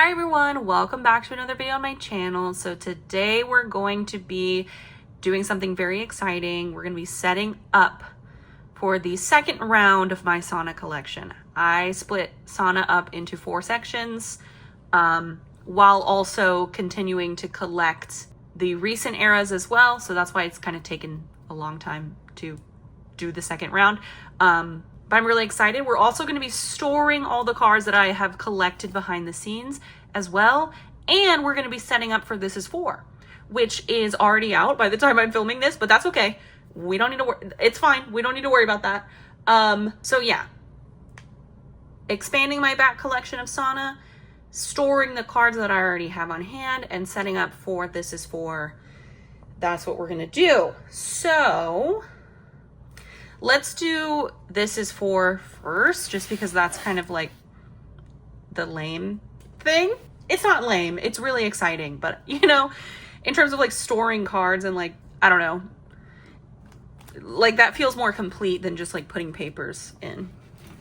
Hi everyone, welcome back to another video on my channel. So today we're going to be doing something very exciting. We're going to be setting up for the second round of my sauna collection. I split sauna up into 4 sections while also continuing to collect the recent eras as well. So that's why it's kind of taken a long time to do the second round. But I'm really excited. We're also going to be storing all the cards that I have collected behind the scenes as well. And we're going to be setting up for This Is 4, which is already out by the time I'm filming this, but that's okay. We don't need to worry. It's fine. We don't need to worry about that. So yeah, expanding my back collection of sauna, storing the cards that I already have on hand, and setting up for This Is 4. That's what we're going to do. So let's do This Is 4 first, just because that's kind of like the lame thing. It's not lame, it's really exciting, but you know, in terms of like storing cards and like, I don't know, like that feels more complete than just like putting papers in.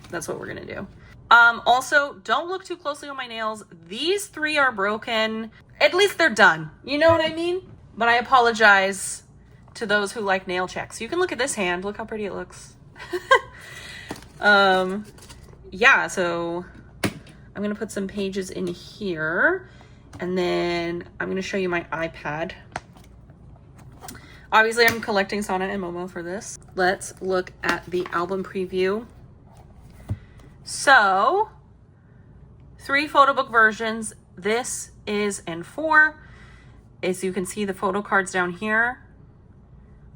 That's what we're gonna do. Also, don't look too closely on my nails. These 3 are broken. At least they're done. You know what I mean? But I apologize to those who like nail checks. You can look at this hand. Look how pretty it looks. Yeah, so I'm going to put some pages in here, and then I'm going to show you my iPad. Obviously, I'm collecting Sauna and Momo for this. Let's look at the album preview. So, 3 photo book versions. This is in 4. As you can see, the photo cards down here.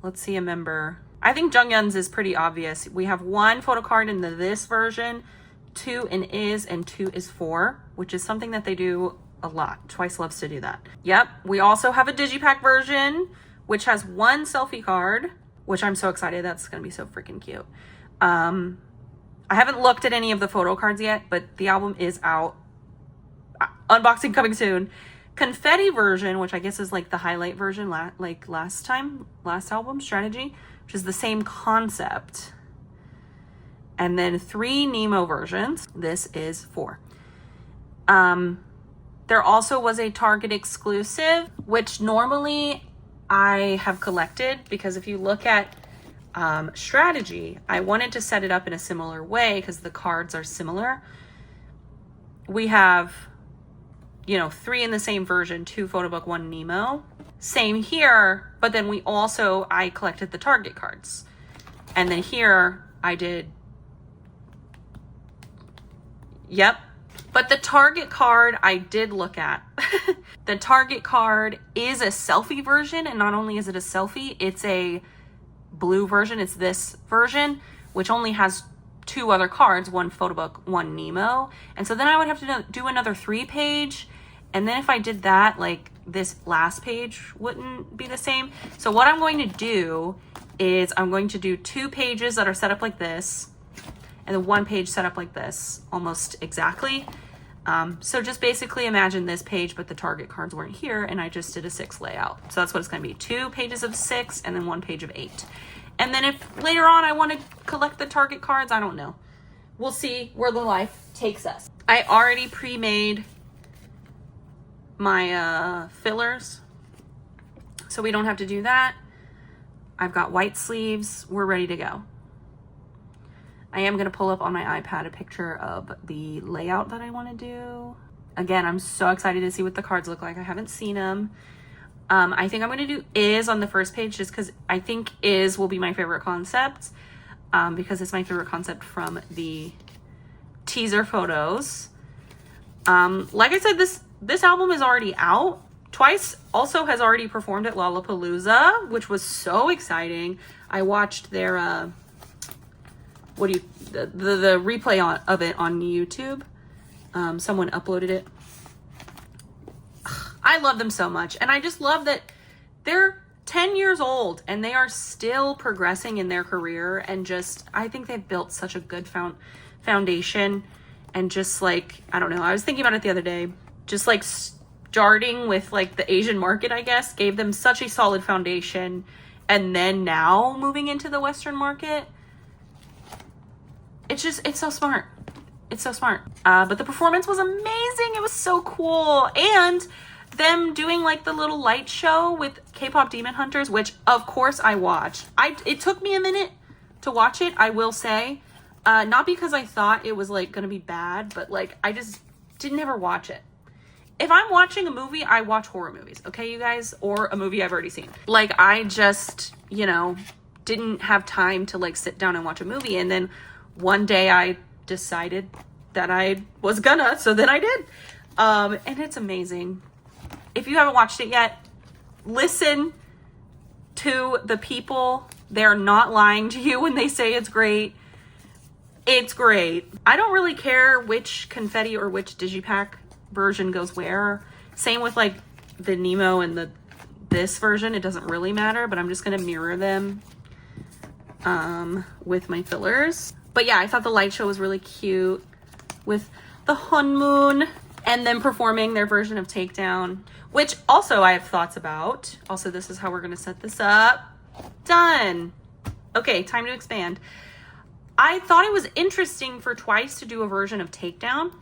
Let's see a member. I think Junghyun's is pretty obvious. We have 1 photo card in this version, 2 in is, and 2 is 4, which is something that they do a lot. Twice loves to do that. Yep. We also have a digipack version, which has 1 selfie card, which I'm so excited. That's going to be so freaking cute. I haven't looked at any of the photo cards yet, but the album is out. Unboxing coming soon. Confetti version, which I guess is like the highlight version, like last album, Strategy, which is the same concept. And then 3 Nemo versions. This is 4. There also was a Target exclusive, which normally I have collected, because if you look at Strategy, I wanted to set it up in a similar way because the cards are similar. We have, you know, 3 in the same version, 2 photo book, 1 Nemo. Same here, but then I collected the Target cards. And then here I did, yep. But the Target card I did look at. The Target card is a selfie version, and not only is it a selfie, it's a blue version. It's this version, which only has 2 other cards, 1 photo book, 1 Nemo. And so then I would have to do another 3-page. And then if I did that, like this last page wouldn't be the same. So what I'm going to do is I'm going to do 2 pages that are set up like this, and then 1 page set up like this, almost exactly. So just basically imagine this page, but the Target cards weren't here, and I just did a 6 layout. So that's what it's going to be. 2 pages of 6 and then 1 page of 8. And then if later on I want to collect the Target cards, I don't know. We'll see where the life takes us. I already pre-made my fillers, so we don't have to do that. I've got white sleeves. We're ready to go. I am going to pull up on my iPad a picture of the layout that I want to do. Again, I'm so excited to see what the cards look like. I haven't seen them. I think I'm going to do Is on the first page, just because I think Is will be my favorite concept, because it's my favorite concept from the teaser photos. Like I said, this album is already out. Twice also has already performed at Lollapalooza, which was so exciting. I watched their the replay of it on YouTube. Someone uploaded it. I love them so much, and I just love that they're 10 years old and they are still progressing in their career, and just I think they've built such a good foundation. And just like, I don't know, I was thinking about it the other day, just like starting with like the Asian market, I guess, gave them such a solid foundation, and then now moving into the Western market, it's so smart. It's so smart. But the performance was amazing. It was so cool. And them doing like the little light show with K-pop Demon Hunters, which of course I watched. It took me a minute to watch it, I will say. Not because I thought it was like gonna be bad, but like I just didn't ever watch it. If I'm watching a movie, I watch horror movies, okay, you guys? Or a movie I've already seen. Like, I just, you know, didn't have time to like sit down and watch a movie. And then one day I decided that I was gonna, so then I did. And it's amazing. If you haven't watched it yet, listen to the people. They're not lying to you when they say it's great. It's great. I don't really care which confetti or which digipack version goes where. Same with like the Nemo and this version. It doesn't really matter, but I'm just gonna mirror them with my fillers. But yeah, I thought the light show was really cute with the honeymoon and them performing their version of Takedown, which also I have thoughts about. Also, this is how we're gonna set this up. Done. Okay, time to expand. I thought it was interesting for Twice to do a version of Takedown,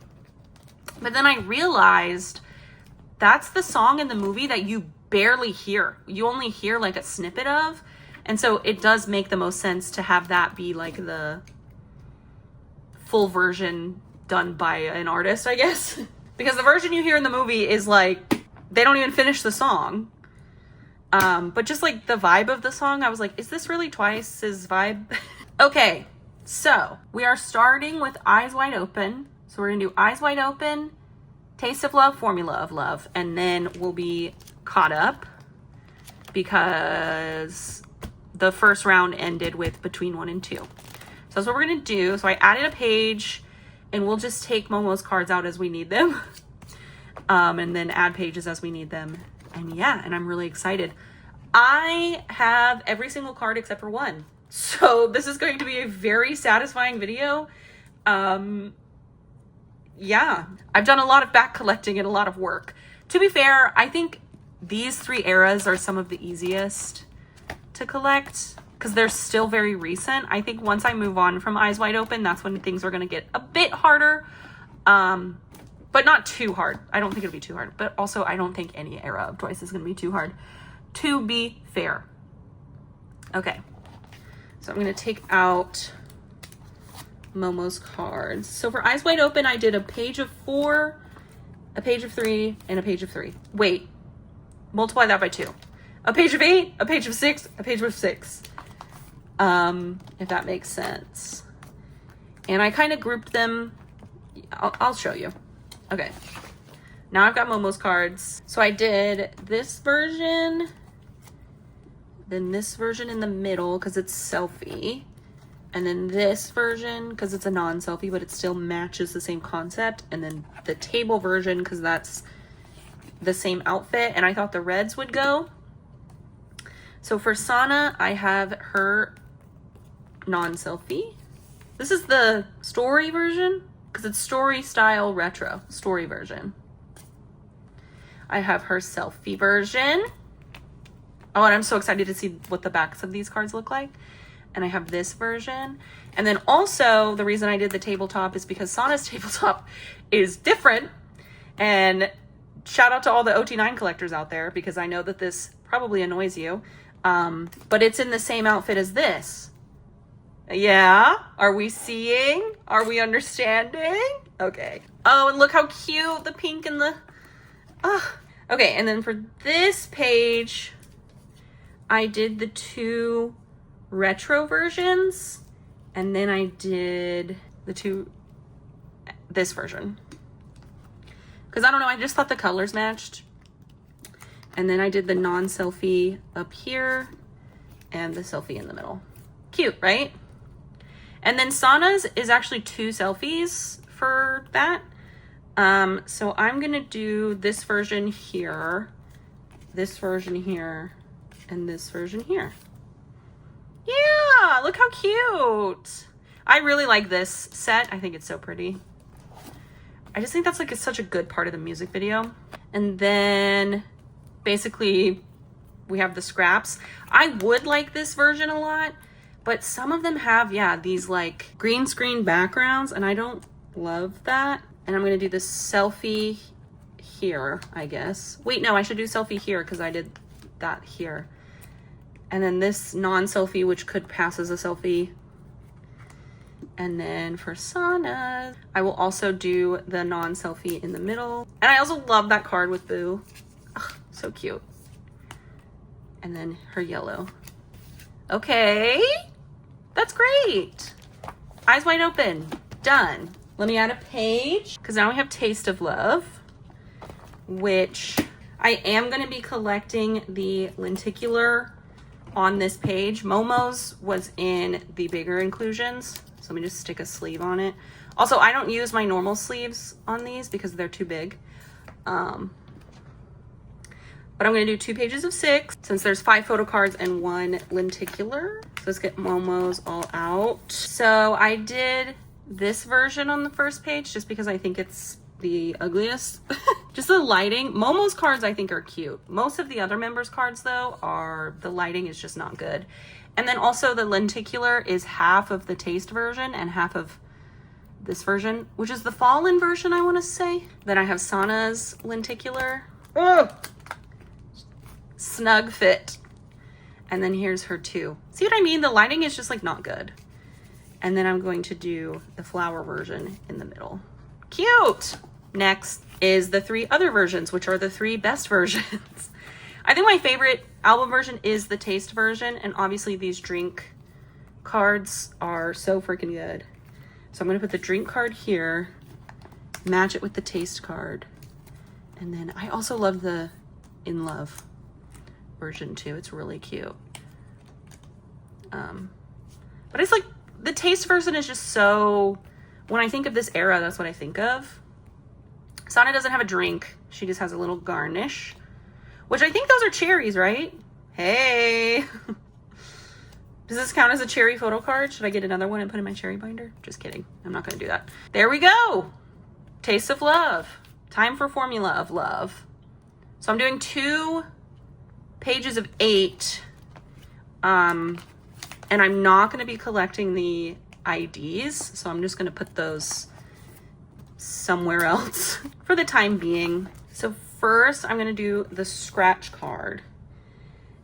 but then I realized that's the song in the movie that you barely hear. You only hear like a snippet of. And so it does make the most sense to have that be like the full version done by an artist, I guess. Because the version you hear in the movie is like, they don't even finish the song. But just like the vibe of the song, I was like, is this really Twice's vibe? Okay, so we are starting with Eyes Wide Open. So we're gonna do Eyes Wide Open, Taste of Love, Formula of Love, and then we'll be caught up because the first round ended with Between 1 and 2. So that's what we're gonna do. So I added a page and we'll just take Momo's cards out as we need them. And then add pages as we need them. And yeah, and I'm really excited. I have every single card except for one. So this is going to be a very satisfying video. Yeah, I've done a lot of back collecting and a lot of work. To be fair, I think these 3 eras are some of the easiest to collect because they're still very recent. I think once I move on from Eyes Wide Open, that's when things are going to get a bit harder. But not too hard. I don't think it'll be too hard. But also, I don't think any era of Twice is going to be too hard, to be fair. Okay. So I'm going to take out Momo's cards. So for Eyes Wide Open, I did a page of 4, a page of 3, and a page of 3. Wait. Multiply that by 2. A page of 8, a page of 6, a page of 6. If that makes sense. And I kind of grouped them. I'll show you. Okay, now I've got Momo's cards. So I did this version, then this version in the middle because it's selfie, and then this version because it's a non-selfie but it still matches the same concept, and then the table version because that's the same outfit, and I thought the reds would go. So for Sana, I have her non-selfie. This is the story version because it's story style retro, story version. I have her selfie version. Oh, and I'm so excited to see what the backs of these cards look like. And I have this version. And then also the reason I did the tabletop is because Sana's tabletop is different. And shout out to all the OT9 collectors out there because I know that this probably annoys you. But it's in the same outfit as this. Yeah, are we seeing? Are we understanding? Okay. Oh, and look how cute the pink and the... Okay, and then for this page, I did the 2 retro versions, and then I did this version. Because I don't know, I just thought the colors matched. And then I did the non-selfie up here, and the selfie in the middle. Cute, right? And then Sana's is actually 2 selfies for that. So I'm gonna do this version here, this version here, and this version here. Yeah, look how cute. I really like this set. I think it's so pretty. I just think that's like such a good part of the music video. And then basically we have the scraps. I would like this version a lot, but some of them have, yeah, these like green screen backgrounds, and I don't Love that. And I'm gonna do the selfie here, I guess. Wait, no, I should do selfie here because I did that here. And then this non-selfie, which could pass as a selfie. And then for Sana, I will also do the non-selfie in the middle. And I also love that card with Boo. Ugh, so cute. And then her yellow. Okay, that's great. Eyes wide open, done. Let me add a page, because now we have Taste of Love, which I am gonna be collecting the lenticular on this page. Momo's was in the bigger inclusions, so let me just stick a sleeve on it. Also, I don't use my normal sleeves on these because they're too big. But I'm gonna do 2 pages of 6 since there's 5 photo cards and 1 lenticular. So let's get Momo's all out. So I did this version on the first page just because I think it's the ugliest. Just the lighting. Momo's cards I think are cute. Most of the other members' cards though the lighting is just not good. And then also the lenticular is half of the Taste version and half of this version, which is the Fallen version, I want to say. Then I have Sana's lenticular. Oh! Snug fit. And then here's her 2. See what I mean? The lighting is just like not good. And then I'm going to do the flower version in the middle. Cute. Next is the 3 other versions, which are the 3 best versions. I think my favorite album version is the Taste version, and obviously these drink cards are so freaking good. So I'm gonna put the drink card here, match it with the Taste card, and then I also love the In Love version too. It's really cute. But it's like the Taste version is just so, when I think of this era, that's what I think of. Sana doesn't have a drink. She just has a little garnish, which I think those are cherries, right? Hey. Does this count as a cherry photo card? Should I get another one and put in my cherry binder? Just kidding. I'm not going to do that. There we go. Taste of Love. Time for Formula of Love. So I'm doing 2 pages of 8. And I'm not going to be collecting the IDs. So I'm just going to put those somewhere else for the time being. So first I'm going to do the scratch card.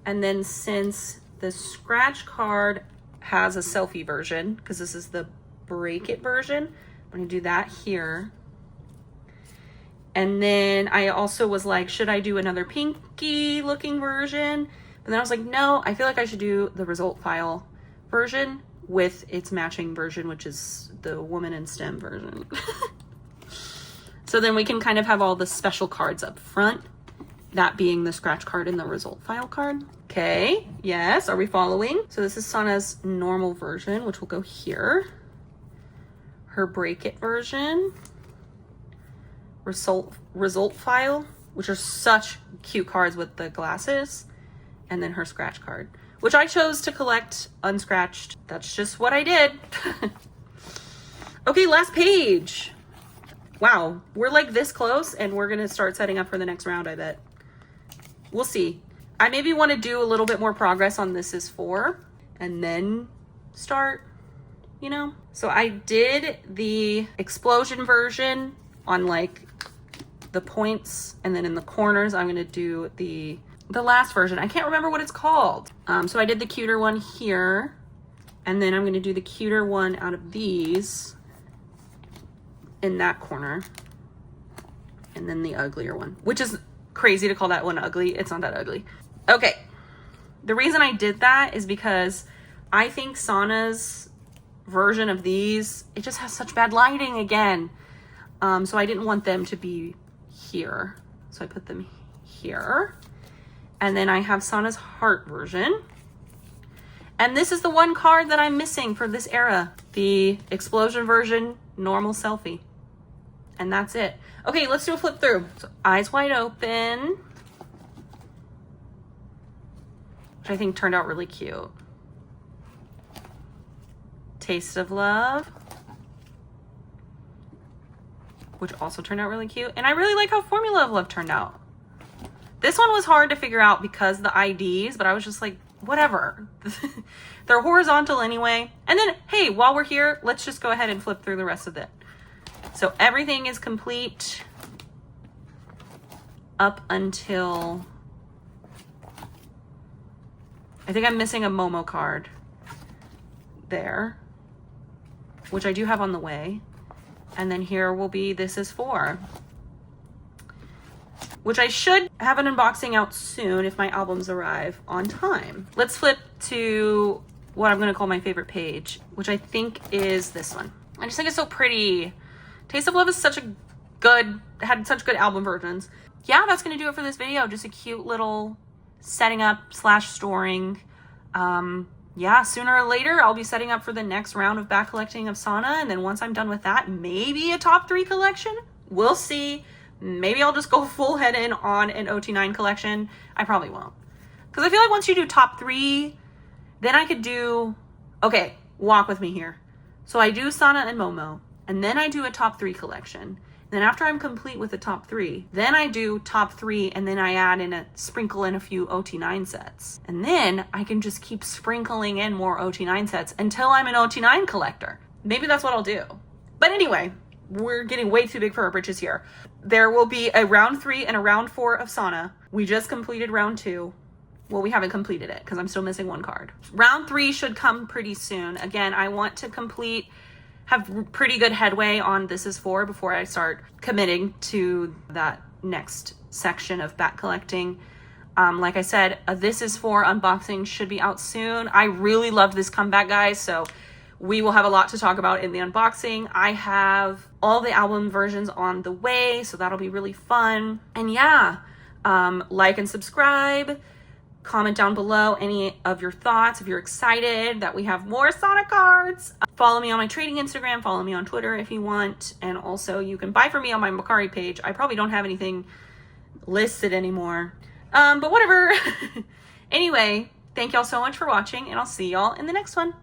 And then since the scratch card has a selfie version, because this is the break it version, I'm going to do that here. And then I also was like, should I do another pinky looking version? But then I was like, no, I feel like I should do the result file version with its matching version, which is the woman in STEM version. So then we can kind of have all the special cards up front, that being the scratch card and the result file card. Okay, yes, are we following? So this is Sana's normal version, which will go here. Her break it version. Result file, which are such cute cards with the glasses. And then her scratch card, which I chose to collect unscratched. That's just what I did. Okay, last page. Wow, we're like this close and we're gonna start setting up for the next round, I bet. We'll see. I maybe want to do a little bit more progress on This Is 4 and then start, you know? So I did the explosion version on like the points, and then in the corners I'm gonna do the last version. I can't remember what it's called. So I did the cuter one here, and then I'm gonna do the cuter one out of these in that corner, and then the uglier one, which is crazy to call that one ugly. It's not that ugly. Okay, the reason I did that is because I think Sana's version of these, it just has such bad lighting again. So I didn't want them to be here, so I put them here. And then I have Sana's heart version. And this is the one card that I'm missing for this era, the explosion version, normal selfie. And that's it. Okay, let's do a flip through. So eyes wide open, which I think turned out really cute. Taste of Love, which also turned out really cute. And I really like how Formula of Love turned out. This one was hard to figure out because of the IDs, but I was just like, whatever. They're horizontal anyway. And then, hey, while we're here, let's just go ahead and flip through the rest of it. So everything is complete up until, I think I'm missing a Momo card there, which I do have on the way. And then here will be This Is For, which I should have an unboxing out soon if my albums arrive on time. Let's flip to what I'm gonna call my favorite page, which I think is this one. I just think it's so pretty. Taste of Love is had such good album versions. Yeah, that's gonna do it for this video. Just a cute little setting up / storing. Yeah, sooner or later, I'll be setting up for the next round of back collecting of Sana. And then once I'm done with that, maybe a top 3 collection. We'll see. Maybe I'll just go full head in on an OT9 collection. I probably won't. Because I feel like once you do top 3, then I could do, okay, walk with me here. So I do Sana and Momo, and then I do a top 3 collection. Then after I'm complete with the top 3, then I do top 3, and then I add in sprinkle in a few OT9 sets. And then I can just keep sprinkling in more OT9 sets until I'm an OT9 collector. Maybe that's what I'll do. But anyway, we're getting way too big for our britches here. There will be a round 3 and a round 4 of Sana. We just completed round 2. Well, we haven't completed it because I'm still missing 1 card. Round 3 should come pretty soon. Again, I want to have pretty good headway on This Is For before I start committing to that next section of back collecting. Like I said, a This Is For unboxing should be out soon. I really loved this comeback, guys, so we will have a lot to talk about in the unboxing. I have all the album versions on the way, so that'll be really fun. And yeah, like and subscribe. Comment down below any of your thoughts if you're excited that we have more Sana cards. Follow me on my trading Instagram, follow me on Twitter if you want, and also you can buy from me on my Mercari page. I probably don't have anything listed anymore, but whatever. Anyway, thank y'all so much for watching, and I'll see y'all in the next one.